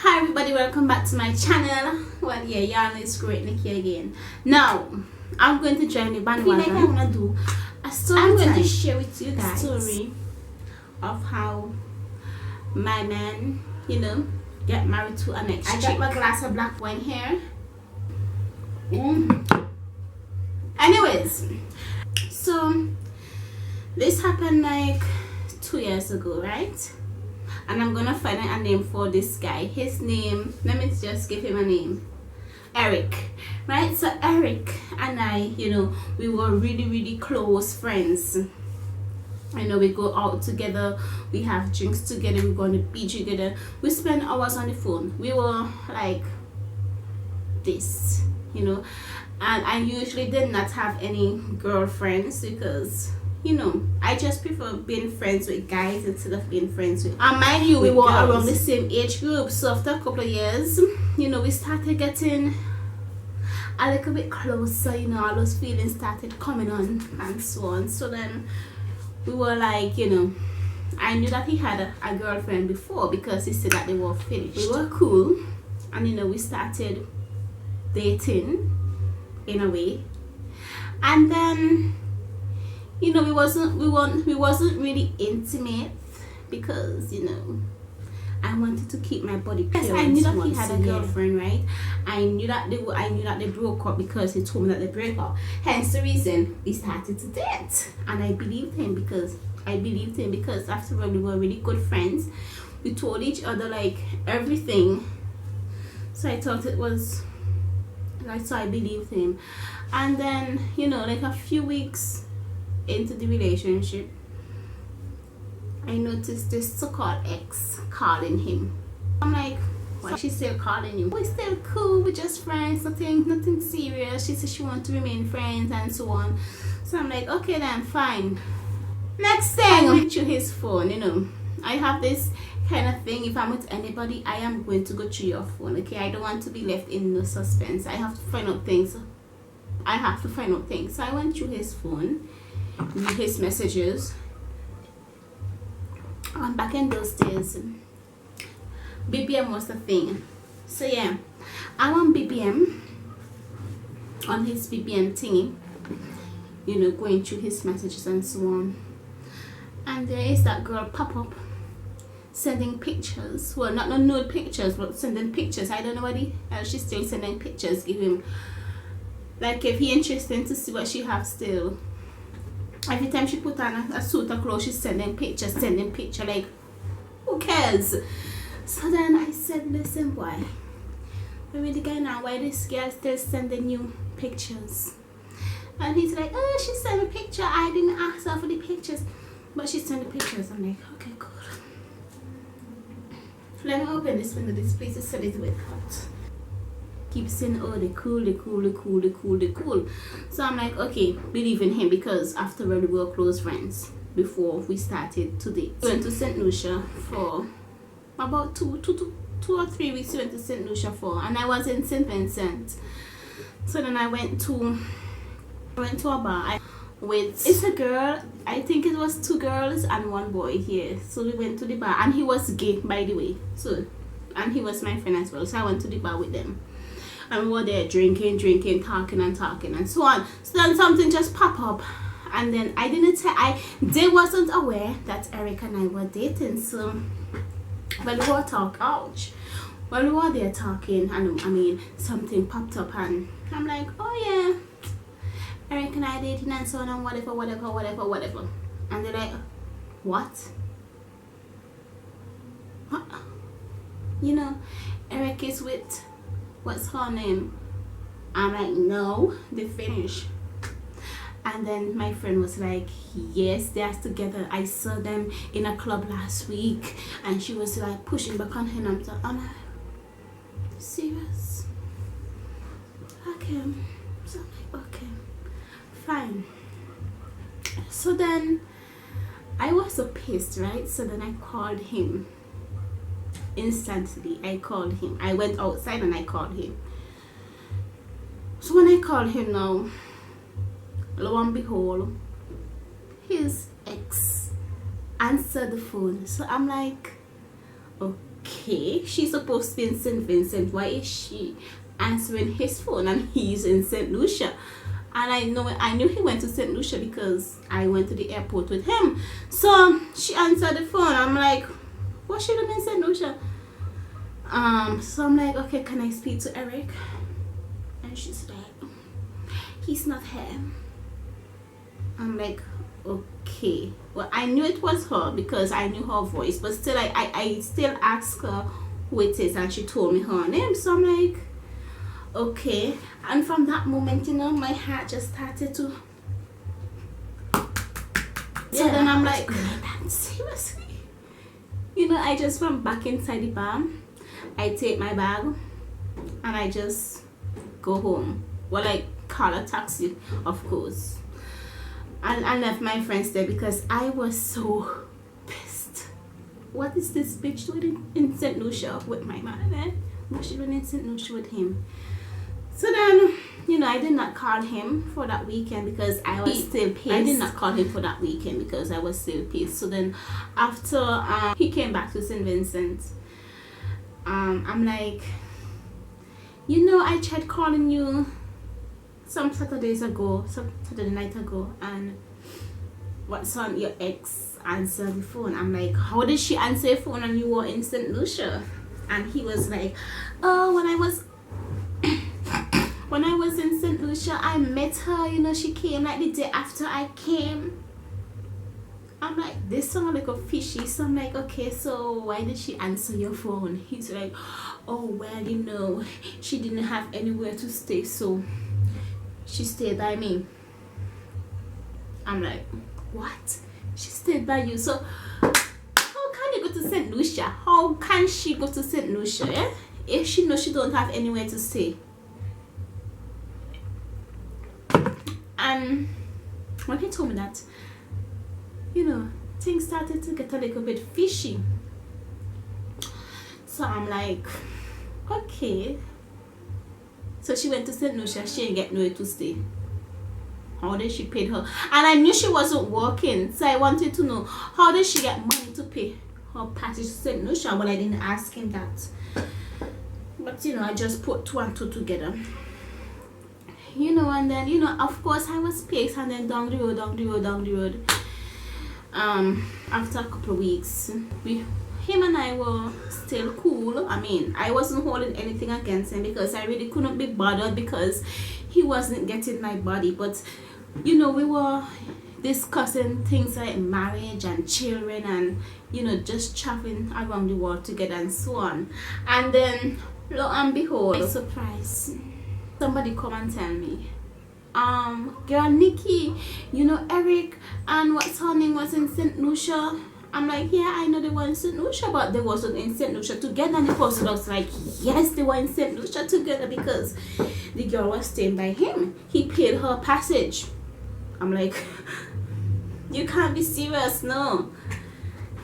Hi everybody, welcome back to my channel. Well, yeah, y'all know it's great Nikki again. Now I'm going to join the bandwagon. I want to do a story. I'm going to share with you guys a story of how my man, get married to an ex. I got my glass of black wine here. Anyways, so this happened like 2 years ago, right? And I'm gonna find a name for this guy. His name, let me just give him a name, Eric, right? So Eric and I, we were really close friends. We go out together, we have drinks together, we go on the beach together, we spend hours on the phone. We were like this, and I usually did not have any girlfriends because I just prefer being friends with guys instead of being friends with, and mind you, we were around the same age group. So after a couple of years, we started getting a little bit closer, all those feelings started coming on and so on. So then we were like, I knew that he had a girlfriend before because he said that they were finished. We were cool, and we started dating in a way, and then we wasn't really intimate because I wanted to keep my body pure. Yes, I knew that he had a girlfriend, right? I knew that they broke up because he told me that they broke up. Hence the reason we started to date, and I believed him because after all we were really good friends. We told each other like everything, so I thought it was like, so I believed him. And then like a few weeks into the relationship, I noticed this so-called ex calling him. I'm like, why is she still calling you? We're still cool, we're just friends, nothing serious. She said she wants to remain friends and so on. So I'm like, okay then, fine. Next thing, I went through his phone. I have this kind of thing, if I'm with anybody, I am going to go through your phone, okay? I don't want to be left in no suspense. I have to find out things. So I went through his phone, his messages, and back in those days BBM was the thing. So yeah, I'm on BBM, on his BBM thingy, going through his messages and so on, and there is that girl pop up sending pictures. Well, not no nude pictures, but sending pictures. I don't know what she's still sending pictures. Give him, like, if he interested to see what she have still. Every time she put on a suit of clothes, she's sending picture, like, who cares? So then I said, listen, why? I really guy now, why this girl still sending you pictures? And he's like, oh, she sent a picture, I didn't ask her for the pictures, but she sent the pictures. I'm like, okay, cool. Let me open this window, this place is a little bit hot. Keep saying, oh, they cool. So I'm like, okay, believe in him, because after all we were close friends before we started to date. We went to St. Lucia for about two or 3 weeks. We went to St. Lucia for, and I was in St. Vincent. So then I went to a bar it's a girl, I think it was 2 girls and 1 boy here. So we went to the bar, and he was gay, by the way, and he was my friend as well. So I went to the bar with them, and we were there drinking, talking and so on. So then something just popped up, and then they wasn't aware that Eric and I were dating. So when we were when we were there talking, and something popped up, and I'm like, oh yeah, Eric and I dating and so on, and whatever. And they're like, what? Eric is with, what's her name? I'm like, no, they finished. And then my friend was like, yes, they're together, I saw them in a club last week. And she was like pushing back on him. I'm like, serious? Okay. So I'm like, okay, fine. So then I was so pissed, right? So then I called him. Instantly I called him. I went outside and I called him. So when I called him now, lo and behold, his ex answered the phone. So I'm like, okay, okay, she's supposed to be in St. Vincent. Why is she answering his phone and he's in St. Lucia? And I knew he went to St. Lucia because I went to the airport with him. So she answered the phone. I'm like, what's she doing in St. Lucia? So I'm like, okay, can I speak to Eric? And she's like, he's not here. I'm like, okay. Well, I knew it was her because I knew her voice, but still I still asked her who it is, and she told me her name. So I'm like, okay. And from that moment, you know, my heart just started to, so then I'm like, seriously, you know, I just went back inside the bar. I take my bag and I just go home. Well, I call a taxi, of course. And I left my friends there because I was so pissed. What is this bitch doing in St. Lucia with my man? Eh? What's she doing in St. Lucia with him? So then, you know, I did not call him for that weekend because I was still pissed. I did not call him for that weekend because I was still pissed. So then after he came back to St. Vincent, I'm like, you know, I tried calling you some Saturday night ago, and what's on your ex answered the phone. I'm like, how did she answer your phone and you were in St. Lucia? And he was like, oh, when I was in St. Lucia, I met her, you know, she came like the day after I came. I'm like, this sounds like a fishy. So I'm like, okay, so why did she answer your phone? He's like, oh, well, you know, she didn't have anywhere to stay, so she stayed by me. I'm like, what? She stayed by you? So how can you go to St. Lucia? How can she go to St. Lucia, eh? If she knows she don't have anywhere to stay? And when he told me that, you know, things started to get a little bit fishy. So I'm like, okay. So she went to St. Lucia, she didn't get nowhere to stay. How did she pay her? And I knew she wasn't working, so I wanted to know, how did she get money to pay her passage to St. Lucia? Well, I didn't ask him that. But, you know, I just put two and two together. You know, and then, you know, of course I was pissed, and then down the road. After a couple of weeks, him and I were still cool. I mean, I wasn't holding anything against him because I really couldn't be bothered because he wasn't getting my body. But, you know, we were discussing things like marriage and children and, you know, just traveling around the world together and so on. And then, lo and behold, a surprise. Somebody come and tell me, girl Nikki, you know Eric and what's her name was in St. Lucia. I'm like, yeah, I know they were in St. Lucia, but they wasn't in St. Lucia together. And the person was like, yes, they were in St. Lucia together because the girl was staying by him. He paid her passage. I'm like, you can't be serious, no.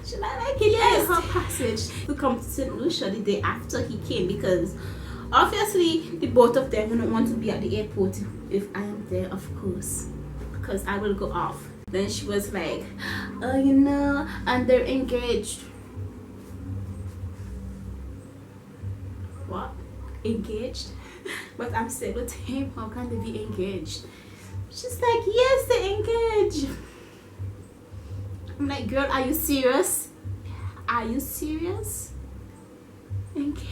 She's like, he paid her passage to come to St. Lucia the day after he came because obviously the both of them don't want to be at the airport if I am there, of course, because I will go off. Then she was like, oh, you know, and they're engaged. What? Engaged? But I'm still with him. How can they be engaged? She's like, yes, they're engaged. I'm like, girl, are you serious? Are you serious? Engaged.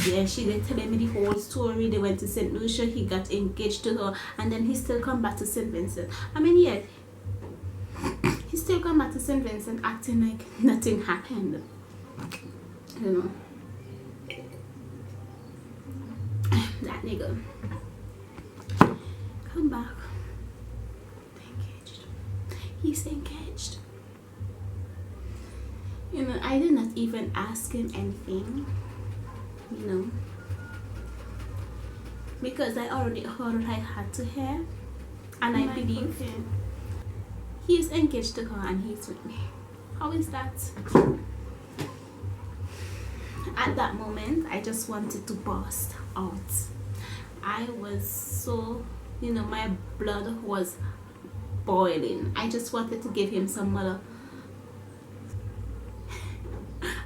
Yeah, she did telling me the whole story. They went to St. Lucia, he got engaged to her, and then he still come back to St. Vincent. I mean, yeah, he still come back to St. Vincent acting like nothing happened. You know, that nigga come back. Engaged. He's engaged. You know, I did not even ask him anything. You know, because I already heard what I had to hear, and I believe he is engaged to her and he's with me. How is that? At that moment, I just wanted to burst out. I was so, you know, my blood was boiling. I just wanted to give him some mother.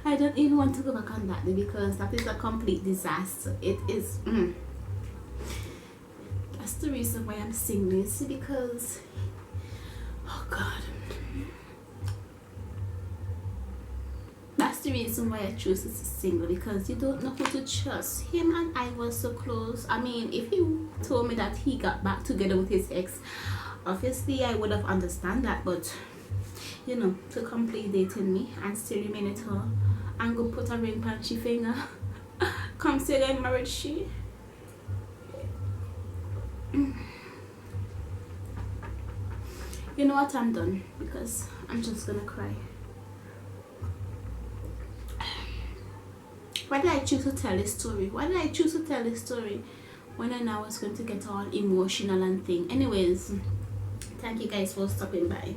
I don't even want to go back on that day because that is a complete disaster. It is. That's the reason why I'm single. See, because oh God, that's the reason why I choose to be single, because you don't know who to trust. Him and I were so close. I mean, if he told me that he got back together with his ex, obviously I would have understand that, but you know, to complete dating me and still remain at her and go put a ring on she finger, come say I married she. You know what, I'm done because I'm just gonna cry. Why did I choose to tell this story? Why did I choose to tell this story when I know I was going to get all emotional and thing? Anyways, thank you guys for stopping by.